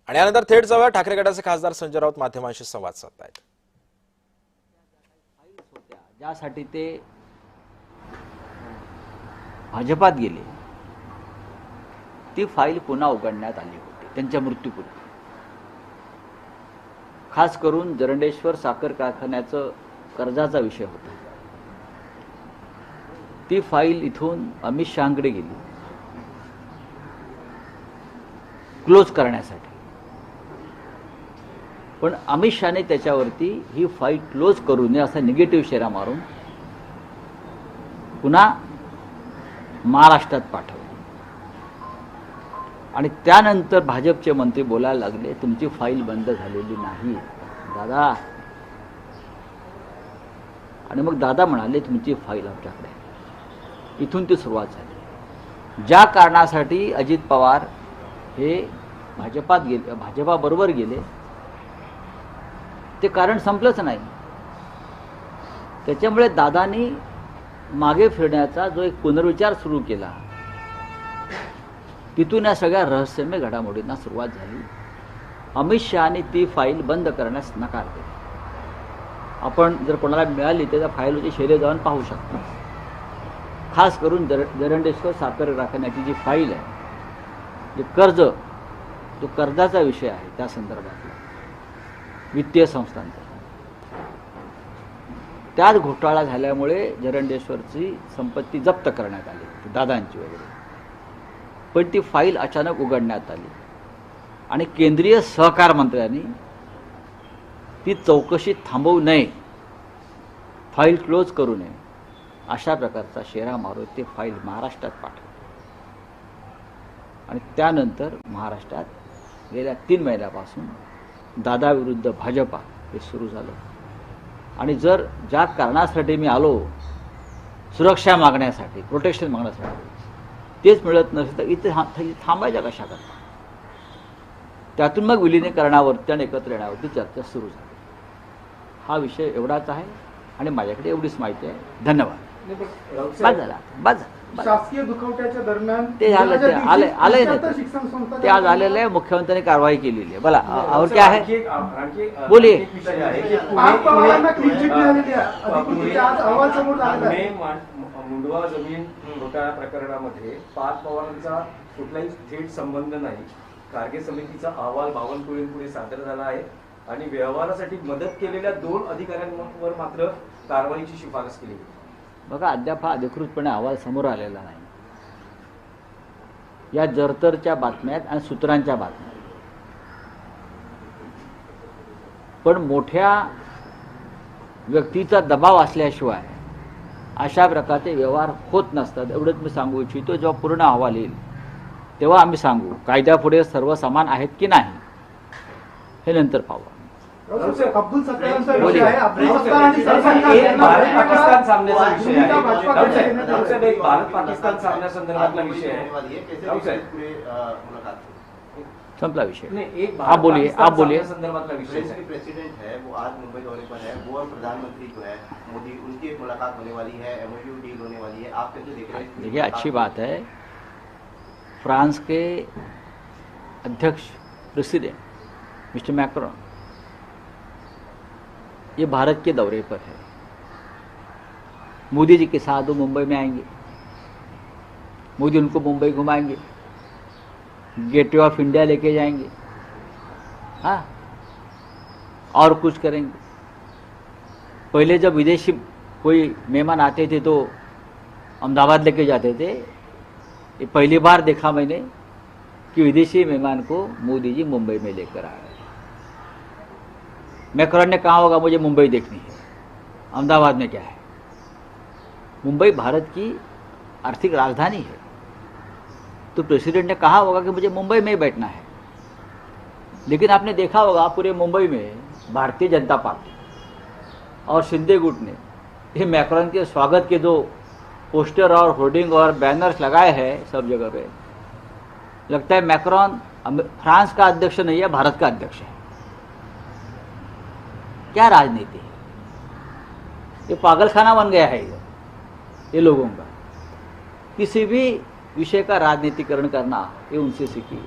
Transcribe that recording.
आणि यानंतर थेट जाऊया ठाकरे गटाचे खासदार संजय राऊत माध्यमांशी संवाद साधतायत। ज्यासाठी ते भाजपात गेले ती फाईल पुन्हा उघडण्यात आली होती त्यांच्या मृत्यूपूर्वी। खास करून जरंडेश्वर साखर कारखान्याचं कर्जाचा विषय होता। ती फाईल इथून अमित शहांकडे गेली क्लोज करण्यासाठी, पण अमित शहाने त्याच्यावरती ही फाईल क्लोज करू नये असा निगेटिव्ह शेरा मारून पुन्हा महाराष्ट्रात पाठवलं। आणि त्यानंतर भाजपचे मंत्री बोलायला लागले, तुमची फाईल बंद झालेली नाही दादा। आणि मग दादा म्हणाले, तुमची फाईल आमच्याकडे आहे। इथून ती सुरुवात झाली। ज्या कारणासाठी अजित पवार हे भाजपात गेले, भाजपाबरोबर गेले, ते कारण संपलंच नाही। त्याच्यामुळे दादांनी मागे फिरण्याचा जो एक पुनर्विचार सुरू केला, तिथून या सगळ्या रहस्यमय घडामोडींना सुरुवात झाली। अमित शहाने ती फाईल बंद करण्यास नकार दिला। आपण जर कोणाला मिळाली तर त्या फाईलची शेरे जाऊन पाहू शकता। खास करून जरंडेश्वर साखर कारखान्याची जी फाईल आहे, जे कर्ज, जो कर्जाचा विषय आहे त्या संदर्भातला वित्तीय संस्थांचा, त्यात घोटाळा झाल्यामुळे जरंडेश्वरची संपत्ती जप्त करण्यात आली, दादांची वगैरे। पण ती फाईल अचानक उघडण्यात आली आणि केंद्रीय सहकार मंत्र्यांनी ती चौकशी थांबवू नये, फाईल क्लोज करू नये अशा प्रकारचा शेरा मारून ते फाईल महाराष्ट्रात पाठवली। आणि त्यानंतर महाराष्ट्रात गेल्या 3 महिन्यापासून दादा विरुद्ध भाजपा हे सुरू झालं। आणि जर ज्या कारणासाठी मी आलो, सुरक्षा मागण्यासाठी, प्रोटेक्शन मागण्यासाठी, तेच मिळत नसेल तर इथे थांबायच्या कशा करता? त्यातून मग विलीनीकरणावरती आणि एकत्र येण्यावरती चर्चा सुरू झाली। हा विषय एवढाच आहे आणि माझ्याकडे एवढीच माहिती आहे। धन्यवाद। शासकीय दुखवट्याच्या दरम्यान ते झालं, ते आले ते आज आलेलं आहे। मुख्यमंत्र्यांनी कारवाई केलेली आहे। बोला, और क्या है, बोलिए। मुंडवा जमीन घोटाळा प्रकरणामध्ये पार्थ पवारांचा कुठलाही थेट संबंध नाही। कारगे समितीचा अहवाल बावनकुळेंपुढे सादर झाला आहे आणि व्यवहारासाठी मदत केलेल्या 2 अधिकाऱ्यांवर मात्र कारवाईची शिफारस केली। बघा, अद्याप हा अधिकृतपणे अहवाल समोर आलेला नाही। या जरतरच्या बातम्या आहेत आणि सूत्रांच्या बातम्या, पण मोठ्या व्यक्तीचा दबाव असल्याशिवाय अशा प्रकारचे व्यवहार होत नसतात, एवढंच मी सांगू इच्छितो। जेव्हा पूर्ण अहवाल येईल तेव्हा आम्ही सांगू कायद्यापुढे सर्व समान आहेत की नाही हे नंतर पाहू। अब्दुल सत्तारांचा विषय आहे, अब्दुल सत्तार आणि भारत पाकिस्तान सामन्याचा विषय आहे, भारत पाकिस्तान सामन्यासंदर्भातला विषय आहे। संपला विषय। आप बोलिए, आप बोलिए। संदर्भातला विषय है। प्रेसिडेंट है वो आज मुंबई दौरे पर है, वो और प्रधानमंत्री जो है मोदी, उनकी एक मुलाकात होने वाली है, एमओयू डील होने वाली है। आप कैसे देख रहे हैं? देखिए, अच्छी बात है। फ्रांस के अध्यक्ष प्रेसिडेंट मिस्टर मैक्रोन ये भारत के दौरे पर है। मोदी जी के साथ वो मुंबई में आएंगे, मोदी उनको मुंबई घुमाएंगे, गेटवे ऑफ इंडिया लेके जाएंगे, हाँ, और कुछ करेंगे। पहले जब विदेशी कोई मेहमान आते थे तो अहमदाबाद लेके जाते थे। ये पहली बार देखा मैंने कि विदेशी मेहमान को मोदी जी मुंबई में लेकर आ रहे हैं। मैक्रोन ने कहा होगा मुझे मुंबई देखनी है, अहमदाबाद में क्या है? मुंबई भारत की आर्थिक राजधानी है, तो प्रेसिडेंट ने कहा होगा कि मुझे मुंबई में ही बैठना है। लेकिन आपने देखा होगा पूरे मुंबई में भारतीय जनता पार्टी और शिंदे गुट ने ये मैक्रोन के स्वागत के जो पोस्टर और होर्डिंग और बैनर्स लगाए हैं सब जगह पे, लगता है मैक्रोन फ्रांस का अध्यक्ष नहीं है, भारत का अध्यक्ष है। क्या राजनीति है? ये पागलखाना बन गया है ये लोगों का। किसी भी विषय का राजनीतिकरण करना ये उनसे सीखिए।